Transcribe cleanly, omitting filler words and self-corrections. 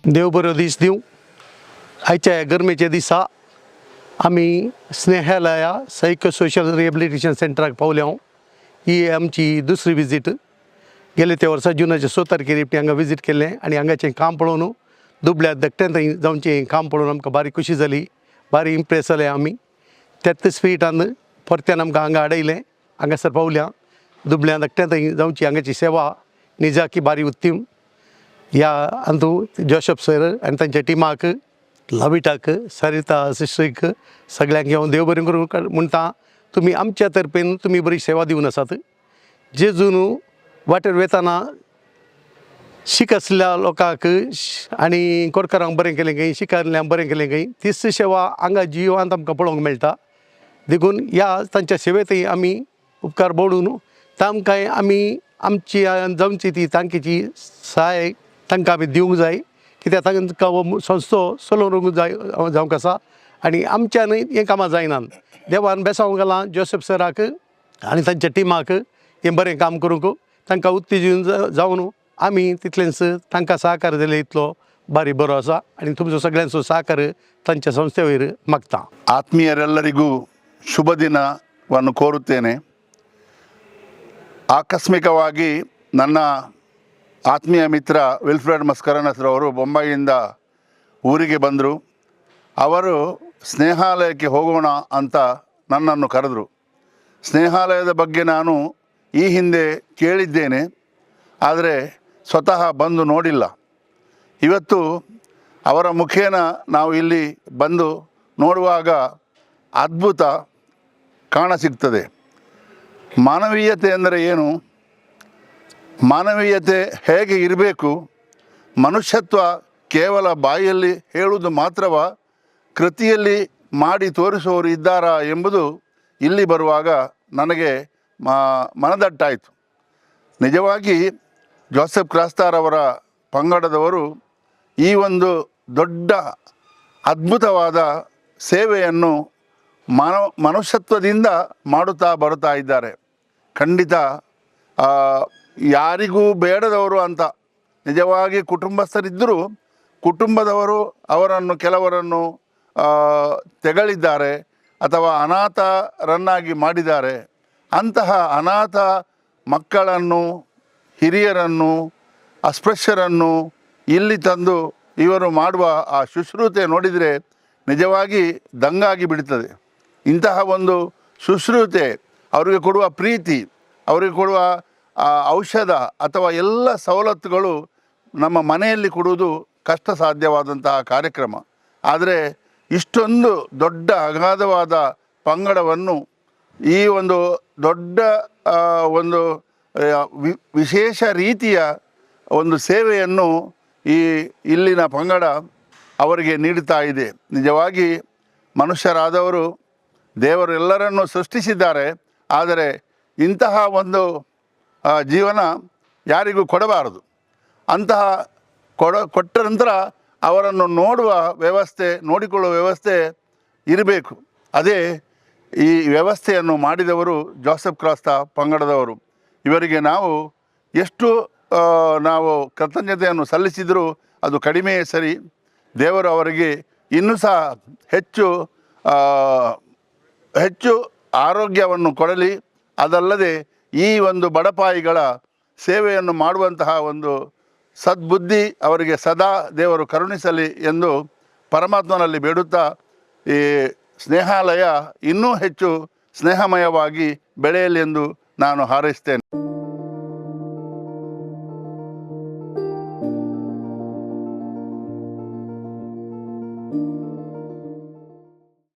देव बरो दीस दिवं. आयच्या गरमेच्या दिसा आमी स्नेहालया सायको सोशल रिहेबिलिटेशन सेंटराक पावले. ही आमची दुसरी विजीट. गेले त्या वर्सा जुनाच्या 6 तारखेर हांगा विजीट केल्लें आनी हांगाचें काम पळोवन दुबळ्या धाकट्या थंय जावचें काम पळोवन आमकां बारी खुशी जाली, बारी इम्प्रेस जाले आमी. त्याच स्पिरिटान परत्यान आमकां हांगा हाडयलें, हांगासर पावल्या. दुबळ्या धाकट्या थंय जावची हांगाची सेवा निजाकी बारी उत्तम. ह्या अंतू जोशप सर आनी तांच्या टिमाक, लविटाक, सरिता सिस्टरीक सगळ्यांक हांव देव बरें करूं म्हणटा. तुमी आमच्या तर्फेन तुमी बरी सेवा दिवन आसात. जेजून वाटेर वेताना शीक आसलेल्या लोकांक आनी कोडकारांक बरें केलें खंय, शिकाल्ल्यांक बरें केलें खंय, तीच सेवा हांगा जिवांत आमकां पळोवंक मेळटा. देखून ह्या तांच्या सेवेंतय आमी उपकार बोडून तांकां आमी आमची जावची ती तांकीची सहाय तांकां आमी दिवंक जाय. कित्याक तांकां हो संस्थो चलोवंक जाय जावंक आसा आनी आमच्यान हें कामां जायनात. देवान बेसांव घालां जोसेफ सराक आनी तांच्या टिमाक हें बरें काम करूंक. तांकां उत्तेजन जावन आमी तितलेंच तांकां सहकार दिले इतलो बारी बरो आसा आनी तुमचो सगळ्यांचो सहकार तांच्या संस्थे वयर मागता. ಆತ್ಮೀಯರೆಲ್ಲರಿಗೂ ಶುಭ ದಿನವನ್ನು ಕೋರುತ್ತೇನೆ. ಆಕಸ್ಮಿಕವಾಗಿ ನನ್ನ ಆತ್ಮೀಯ ಮಿತ್ರ ವಿಲ್ಫ್ರೆಡ್ ಮಸ್ಕರನಸ್ರವರು ಬೊಂಬಾಯಿಯಿಂದ ಊರಿಗೆ ಬಂದರು. ಅವರು ಸ್ನೇಹಾಲಯಕ್ಕೆ ಹೋಗೋಣ ಅಂತ ನನ್ನನ್ನು ಕರೆದರು. ಸ್ನೇಹಾಲಯದ ಬಗ್ಗೆ ನಾನು ಈ ಹಿಂದೆ ಕೇಳಿದ್ದೇನೆ, ಆದರೆ ಸ್ವತಃ ಬಂದು ನೋಡಿಲ್ಲ. ಇವತ್ತು ಅವರ ಮುಖೇನ ನಾವು ಇಲ್ಲಿ ಬಂದು ನೋಡುವಾಗ ಅದ್ಭುತ ಕಾಣಸಿಗ್ತದೆ. ಮಾನವೀಯತೆ ಅಂದರೆ ಏನು, ಮಾನವೀಯತೆ ಹೇಗೆ ಇರಬೇಕು, ಮನುಷ್ಯತ್ವ ಕೇವಲ ಬಾಯಲ್ಲಿ ಹೇಳುವುದು ಮಾತ್ರವ, ಕೃತಿಯಲ್ಲಿ ಮಾಡಿ ತೋರಿಸುವವರು ಇದ್ದಾರಾ ಎಂಬುದು ಇಲ್ಲಿ ಬರುವಾಗ ನನಗೆ ಮನದಟ್ಟಾಯಿತು. ನಿಜವಾಗಿ ಜೋಸೆಫ್ ಕ್ರಾಸ್ತಾರ್ ಅವರ ಪಂಗಡದವರು ಈ ಒಂದು ದೊಡ್ಡ ಅದ್ಭುತವಾದ ಸೇವೆಯನ್ನು ಮನುಷ್ಯತ್ವದಿಂದ ಮಾಡುತ್ತಾ ಬರುತ್ತಾ ಇದ್ದಾರೆ. ಖಂಡಿತ ಯಾರಿಗೂ ಬೇಡದವರು ಅಂತ ನಿಜವಾಗಿ ಕುಟುಂಬಸ್ಥರಿದ್ದರೂ ಕುಟುಂಬದವರು ಅವರನ್ನು ಕೆಲವರನ್ನು ತೆಗಳಿದ್ದಾರೆ ಅಥವಾ ಅನಾಥರನ್ನಾಗಿ ಮಾಡಿದ್ದಾರೆ. ಅಂತಹ ಅನಾಥ ಮಕ್ಕಳನ್ನು, ಹಿರಿಯರನ್ನು, ಅಸ್ಪೃಶ್ಯರನ್ನು ಇಲ್ಲಿ ತಂದು ಇವರು ಮಾಡುವ ಆ ಶುಶ್ರೂಷೆ ನೋಡಿದರೆ ನಿಜವಾಗಿ ದಂಗಾಗಿ ಬಿಡುತ್ತದೆ. ಇಂತಹ ಒಂದು ಶುಶ್ರೂಷೆ, ಅವರಿಗೆ ಕೊಡುವ ಪ್ರೀತಿ, ಅವರಿಗೆ ಕೊಡುವ ಔಷಧ ಅಥವಾ ಎಲ್ಲ ಸವಲತ್ತುಗಳು ನಮ್ಮ ಮನೆಯಲ್ಲಿ ಕೊಡುವುದು ಕಷ್ಟ ಸಾಧ್ಯವಾದಂತಹ ಕಾರ್ಯಕ್ರಮ. ಆದರೆ ಇಷ್ಟೊಂದು ದೊಡ್ಡ ಅಗಾಧವಾದ ಪಂಗಡವನ್ನು ಈ ಒಂದು ದೊಡ್ಡ ಒಂದು ವಿಶೇಷ ರೀತಿಯ ಒಂದು ಸೇವೆಯನ್ನು ಇಲ್ಲಿನ ಪಂಗಡ ಅವರಿಗೆ ನೀಡುತ್ತಾ ಇದೆ. ನಿಜವಾಗಿ ಮನುಷ್ಯರಾದವರು ದೇವರು ಎಲ್ಲರನ್ನು ಸೃಷ್ಟಿಸಿದ್ದಾರೆ, ಆದರೆ ಇಂತಹ ಒಂದು ಜೀವನ ಯಾರಿಗೂ ಕೊಡಬಾರದು. ಅಂತಹ ಕೊಟ್ಟ ನಂತರ ಅವರನ್ನು ನೋಡುವ ವ್ಯವಸ್ಥೆ, ನೋಡಿಕೊಳ್ಳುವ ವ್ಯವಸ್ಥೆ ಇರಬೇಕು. ಅದೇ ಈ ವ್ಯವಸ್ಥೆಯನ್ನು ಮಾಡಿದವರು ಜೋಸೆಫ್ ಕ್ರಾಸ್ತಾ ಪಂಗಡದವರು. ಇವರಿಗೆ ನಾವು ಎಷ್ಟು ನಾವು ಕೃತಜ್ಞತೆಯನ್ನು ಸಲ್ಲಿಸಿದರೂ ಅದು ಕಡಿಮೆಯೇ ಸರಿ. ದೇವರು ಅವರಿಗೆ ಇನ್ನೂ ಸಹ ಹೆಚ್ಚು ಆರೋಗ್ಯವನ್ನು ಕೊಡಲಿ. ಅದಲ್ಲದೆ ಈ ಒಂದು ಬಡಪಾಯಿಗಳ ಸೇವೆಯನ್ನು ಮಾಡುವಂತಹ ಒಂದು ಸದ್ಬುದ್ಧಿ ಅವರಿಗೆ ಸದಾ ದೇವರು ಕರುಣಿಸಲಿ ಎಂದು ಪರಮಾತ್ಮನಲ್ಲಿ ಬೇಡುತ್ತಾ ಈ ಸ್ನೇಹಾಲಯ ಇನ್ನೂ ಹೆಚ್ಚು ಸ್ನೇಹಮಯವಾಗಿ ಬೆಳೆಯಲಿ ಎಂದು ನಾನು ಹಾರೈಸ್ತೇನೆ.